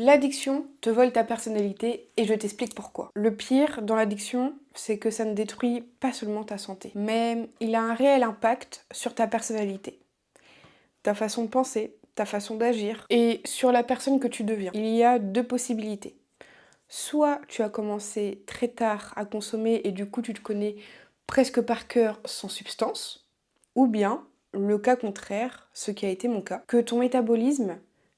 L'addiction te vole ta personnalité et je t'explique pourquoi. Le pire dans l'addiction, c'est que ça ne détruit pas seulement ta santé, mais il a un réel impact sur ta personnalité, ta façon de penser, ta façon d'agir et sur la personne que tu deviens. Il y a deux possibilités. Soit tu as commencé très tard à consommer et du coup tu te connais presque par cœur sans substance, ou bien le cas contraire, ce qui a été mon cas, que ton métabolisme,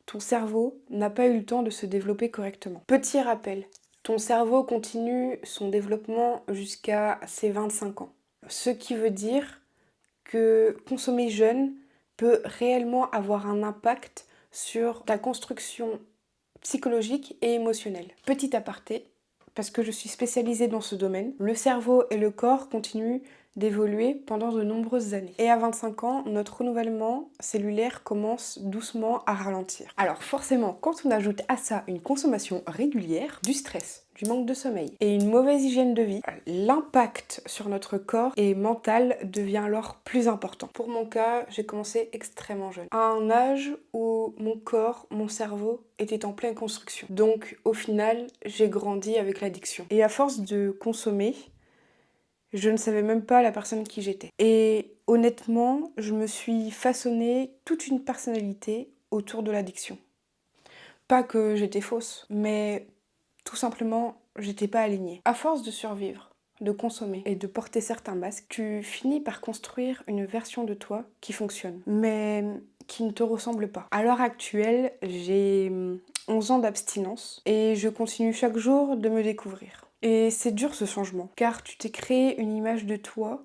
ton cerveau n'a pas eu le temps de se développer correctement. Petit rappel, ton cerveau continue son développement jusqu'à ses 25 ans. Ce qui veut dire que consommer jeune peut réellement avoir un impact sur ta construction psychologique et émotionnelle. Petit aparté, parce que je suis spécialisée dans ce domaine, le cerveau et le corps continuent d'évoluer pendant de nombreuses années. Et à 25 ans, notre renouvellement cellulaire commence doucement à ralentir. Alors forcément, quand on ajoute à ça une consommation régulière, du stress, du manque de sommeil et une mauvaise hygiène de vie, l'impact sur notre corps et mental devient alors plus important. Pour mon cas, j'ai commencé extrêmement jeune, à un âge où mon corps, mon cerveau était en pleine construction. Donc au final, j'ai grandi avec l'addiction. Et à force de consommer, je ne savais même pas la personne qui j'étais. Et honnêtement, je me suis façonné toute une personnalité autour de l'addiction. Pas que j'étais fausse, mais tout simplement, j'étais pas alignée. À force de survivre, de consommer et de porter certains masques, tu finis par construire une version de toi qui fonctionne, mais qui ne te ressemble pas. À l'heure actuelle, j'ai 11 ans d'abstinence et je continue chaque jour de me découvrir. Et c'est dur ce changement, car tu t'es créé une image de toi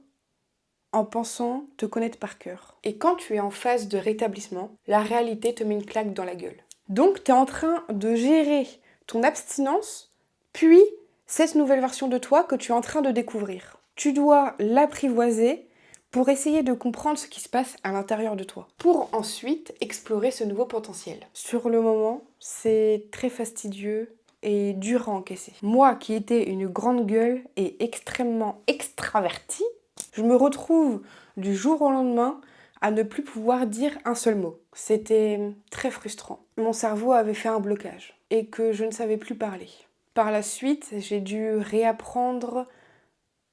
en pensant te connaître par cœur. Et quand tu es en phase de rétablissement, la réalité te met une claque dans la gueule. Donc tu es en train de gérer ton abstinence, puis cette nouvelle version de toi que tu es en train de découvrir. Tu dois l'apprivoiser pour essayer de comprendre ce qui se passe à l'intérieur de toi, pour ensuite explorer ce nouveau potentiel. Sur le moment, c'est très fastidieux et dur à encaisser. Moi qui étais une grande gueule et extrêmement extravertie, je me retrouve du jour au lendemain à ne plus pouvoir dire un seul mot. C'était très frustrant. Mon cerveau avait fait un blocage et que je ne savais plus parler. Par la suite, j'ai dû réapprendre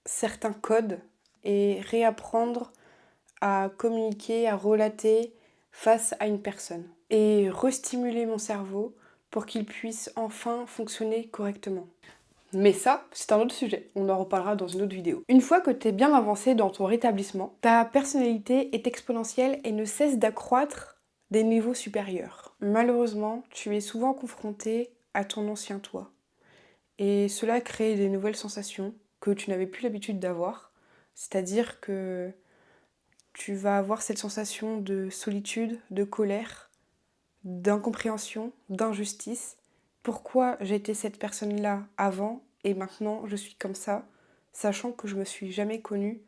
certains codes et réapprendre à communiquer, à relater face à une personne et restimuler mon cerveau pour qu'il puisse enfin fonctionner correctement. Mais ça, c'est un autre sujet, on en reparlera dans une autre vidéo. Une fois que tu es bien avancé dans ton rétablissement, ta personnalité est exponentielle et ne cesse d'accroître des niveaux supérieurs. Malheureusement, tu es souvent confronté à ton ancien toi. Et cela crée des nouvelles sensations que tu n'avais plus l'habitude d'avoir. C'est-à-dire que tu vas avoir cette sensation de solitude, de colère, d'incompréhension, d'injustice. Pourquoi j'étais cette personne-là avant et maintenant je suis comme ça, sachant que je me suis jamais connue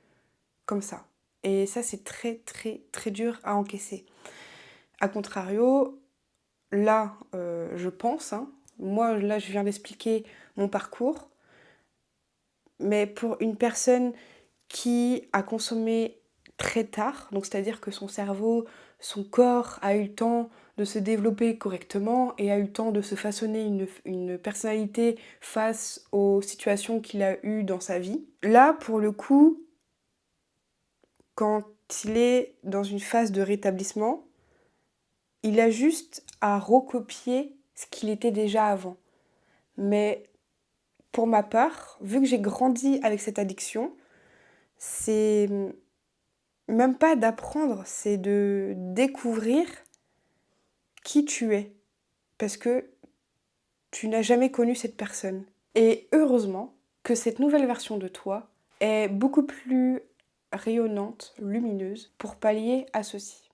comme ça. Et ça, c'est très très très dur à encaisser. A contrario, là, je pense, moi là je viens d'expliquer mon parcours, mais pour une personne qui a consommé très tard, donc c'est-à-dire que son cerveau, son corps a eu le temps de se développer correctement et a eu le temps de se façonner une personnalité face aux situations qu'il a eues dans sa vie. Là, pour le coup, quand il est dans une phase de rétablissement, il a juste à recopier ce qu'il était déjà avant. Mais pour ma part, vu que j'ai grandi avec cette addiction, c'est même pas d'apprendre, c'est de découvrir qui tu es. Parce que tu n'as jamais connu cette personne. Et heureusement que cette nouvelle version de toi est beaucoup plus rayonnante, lumineuse, pour pallier à ceci.